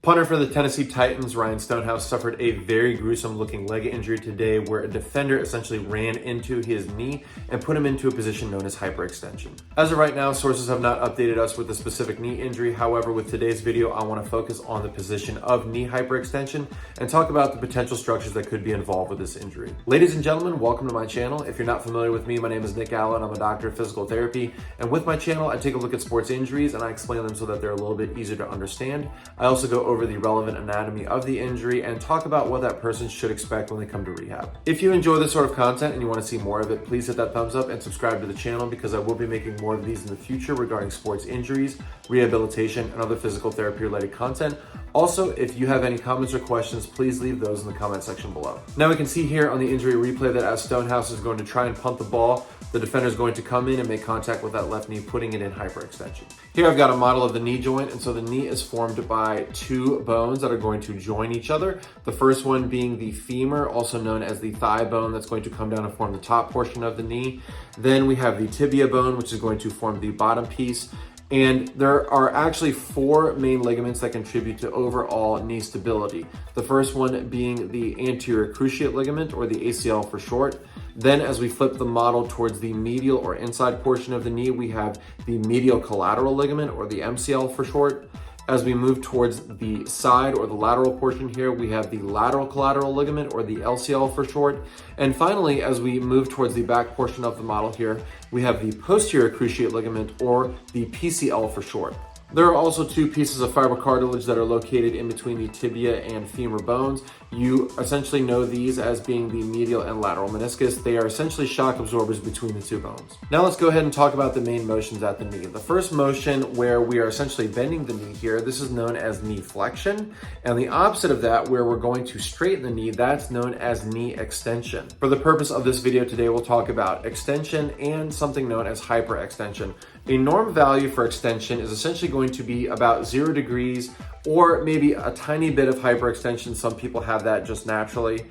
Punter for the Tennessee Titans, Ryan Stonehouse, suffered a very gruesome looking leg injury today where a defender essentially ran into his knee and put him into a position known as hyperextension. As of right now, sources have not updated us with the specific knee injury. However, with today's video, I want to focus on the position of knee hyperextension and talk about the potential structures that could be involved with this injury. Ladies and gentlemen, welcome to my channel. If you're not familiar with me, my name is Gallo and I'm a doctor of physical therapy. And with my channel, I take a look at sports injuries and I explain them so that they're a little bit easier to understand. I also go over the relevant anatomy of the injury and talk about what that person should expect when they come to rehab. If you enjoy this sort of content and you want to see more of it, please hit that thumbs up and subscribe to the channel because I will be making more of these in the future regarding sports injuries, rehabilitation, and other physical therapy related content. Also, if you have any comments or questions, please leave those in the comment section below. Now we can see here on the injury replay that as Stonehouse is going to try and punt the ball, the defender is going to come in and make contact with that left knee, putting it in hyperextension. Here I've got a model of the knee joint, and so the knee is formed by two bones that are going to join each other. The first one being the femur, also known as the thigh bone, that's going to come down and form the top portion of the knee. Then we have the tibia bone, which is going to form the bottom piece. And there are actually four main ligaments that contribute to overall knee stability. The first one being the anterior cruciate ligament, or the ACL for short. Then as we flip the model towards the medial or inside portion of the knee, we have the medial collateral ligament, or the MCL for short. As we move towards the side or the lateral portion here, we have the lateral collateral ligament, or the LCL for short. And finally, as we move towards the back portion of the model here, we have the posterior cruciate ligament, or the PCL for short. There are also two pieces of fibrocartilage that are located in between the tibia and femur bones. You essentially know these as being the medial and lateral meniscus. They are essentially shock absorbers between the two bones. Now let's go ahead and talk about the main motions at the knee. The first motion, where we are essentially bending the knee here, this is known as knee flexion. And the opposite of that, where we're going to straighten the knee, that's known as knee extension. For the purpose of this video today, we'll talk about extension and something known as hyperextension. A norm value for extension is essentially going to be about 0 degrees or maybe a tiny bit of hyperextension. Some people have that just naturally,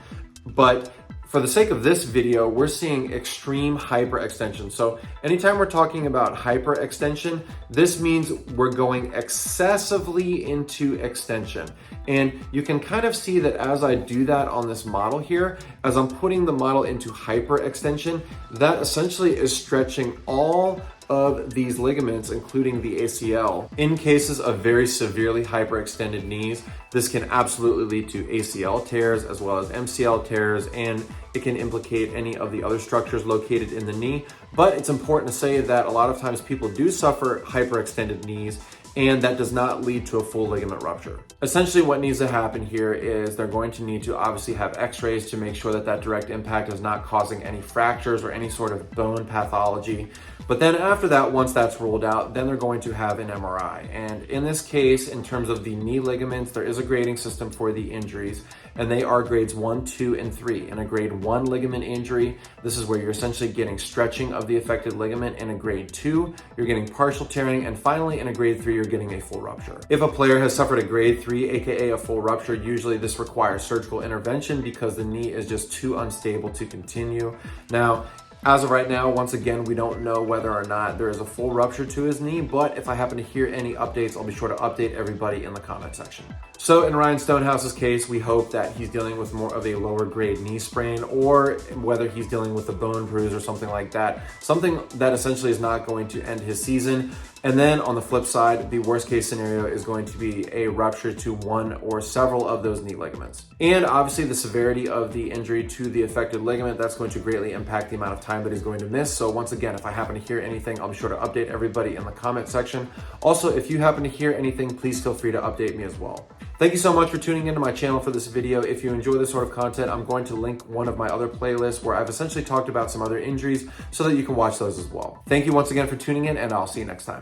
but for the sake of this video, we're seeing extreme hyperextension. So anytime we're talking about hyperextension, this means we're going excessively into extension. And you can kind of see that as I do that on this model here, as I'm putting the model into hyperextension, that essentially is stretching all of these ligaments, including the ACL. In cases of very severely hyperextended knees, this can absolutely lead to ACL tears as well as MCL tears, and it can implicate any of the other structures located in the knee. But it's important to say that a lot of times people do suffer hyperextended knees, and that does not lead to a full ligament rupture. Essentially what needs to happen here is they're going to need to obviously have x-rays to make sure that that direct impact is not causing any fractures or any sort of bone pathology. But then after that, once that's ruled out, then they're going to have an MRI. And in this case, in terms of the knee ligaments, there is a grading system for the injuries, and they are grades 1, 2, and 3. In a grade 1 ligament injury, this is where you're essentially getting stretching of the affected ligament. In a grade 2, you're getting partial tearing. And finally, in a grade 3, you're getting a full rupture. If a player has suffered a grade 3, aka a full rupture, usually this requires surgical intervention because the knee is just too unstable to continue. Now, as of right now, once again, we don't know whether or not there is a full rupture to his knee, but if I happen to hear any updates, I'll be sure to update everybody in the comment section. So in Ryan Stonehouse's case, we hope that he's dealing with more of a lower grade knee sprain, or whether he's dealing with a bone bruise or something like that, something that essentially is not going to end his season. And then on the flip side, the worst case scenario is going to be a rupture to one or several of those knee ligaments. And obviously the severity of the injury to the affected ligament, that's going to greatly impact the amount of time that he's going to miss. So once again, if I happen to hear anything, I'll be sure to update everybody in the comment section. Also, if you happen to hear anything, please feel free to update me as well. Thank you so much for tuning into my channel for this video. If you enjoy this sort of content, I'm going to link one of my other playlists where I've essentially talked about some other injuries so that you can watch those as well. Thank you once again for tuning in, and I'll see you next time.